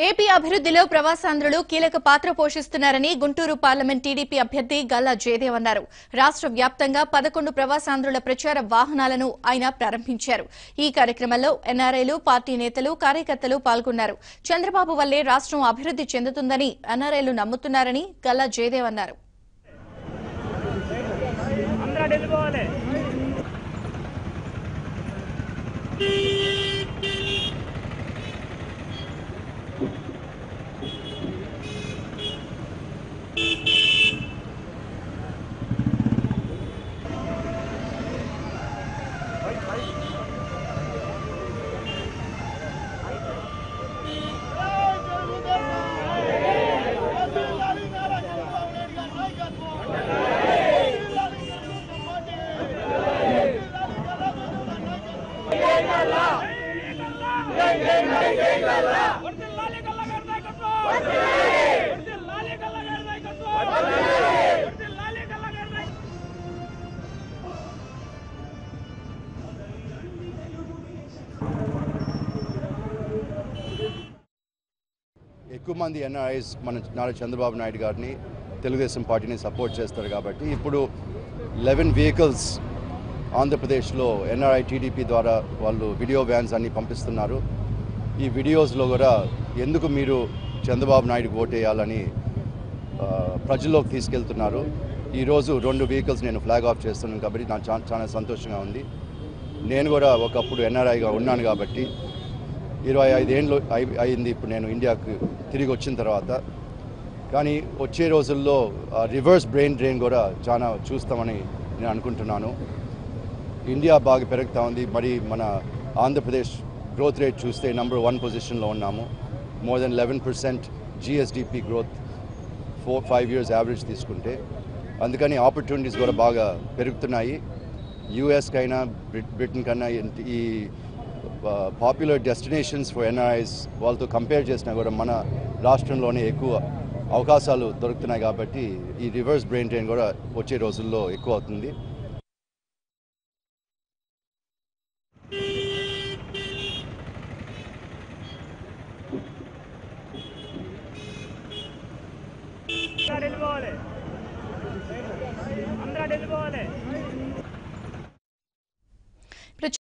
AP అభివృద్ధిలో ప్రవాసాంధ్రులు కీలక పాత్ర పోషిస్తున్నారని గుంటూరు పార్లమెంట్ టీడీపీ అభ్యర్థి గల్లా జయదేవ్ అన్నారు. రాష్ట్ర వ్యాప్తంగా 11 ప్రవాసాంధ్రుల ప్రచార వాహనాలను ఆయన ప్రారంభించారు. ఈ కార్యక్రమంలో ఎన్ఆర్ఐలు, పార్టీ నేతలు, కార్యకర్తలు పాల్గొన్నారు. చంద్రబాబు వల్లే రాష్ట్రం అభివృద్ధి చెందుతుందని ఎన్ఆర్ఐలు నమ్ముతున్నారని గల్లా జయదేవ్ అన్నారు. ఎక్కువ మంది ఎన్ఆర్ఐస్ మన నారా చంద్రబాబు నాయుడు గారిని తెలుగుదేశం పార్టీని సపోర్ట్ చేస్తారు కాబట్టి ఇప్పుడు 11 వెహికల్స్ ఆంధ్రప్రదేశ్లో ఎన్ఆర్ఐ టీడీపీ ద్వారా వాళ్ళు వీడియో వ్యాన్స్ అన్ని పంపిస్తున్నారు. ఈ వీడియోస్లో కూడా ఎందుకు మీరు చంద్రబాబు నాయుడు ఓటేయాలని ప్రజల్లోకి తీసుకెళ్తున్నారు. ఈరోజు 2 వెహికల్స్ నేను ఫ్లాగ్ ఆఫ్ చేస్తున్నాను కాబట్టి నాకు చాలా సంతోషంగా ఉంది. నేను కూడా ఒకప్పుడు ఎన్ఆర్ఐగా ఉన్నాను కాబట్టి 25 ఏళ్ళు అయింది ఇప్పుడు నేను ఇండియాకు తిరిగి వచ్చిన తర్వాత. కానీ వచ్చే రోజుల్లో రివర్స్ బ్రెయిన్ డ్రైన్ కూడా చాలా చూస్తామని నేను అనుకుంటున్నాను. ఇండియా బాగా పెరుగుతూ ఉంది. మరి మన ఆంధ్రప్రదేశ్ గ్రోత్ రేట్ చూస్తే నంబర్ 1 పొజిషన్లో ఉన్నాము. More than 11% GSDP growth 4-5 years average తీసుకుంటే. అందుకని ఆపర్చునిటీస్ కూడా బాగా పెరుగుతున్నాయి. యూఎస్కైనా బ్రిటన్ కన్నా ఈ పాపులర్ డెస్టినేషన్స్ ఫర్ ఎన్ఆర్ఐస్ వాళ్ళతో కంపేర్ చేసినా కూడా మన రాష్ట్రంలోనే ఎక్కువ అవకాశాలు దొరుకుతున్నాయి కాబట్టి ఈ రివర్స్ బ్రెయిన్ డ్రైన్ కూడా వచ్చే రోజుల్లో ఎక్కువ అవుతుంది. వెళ్ళిపోవాలి.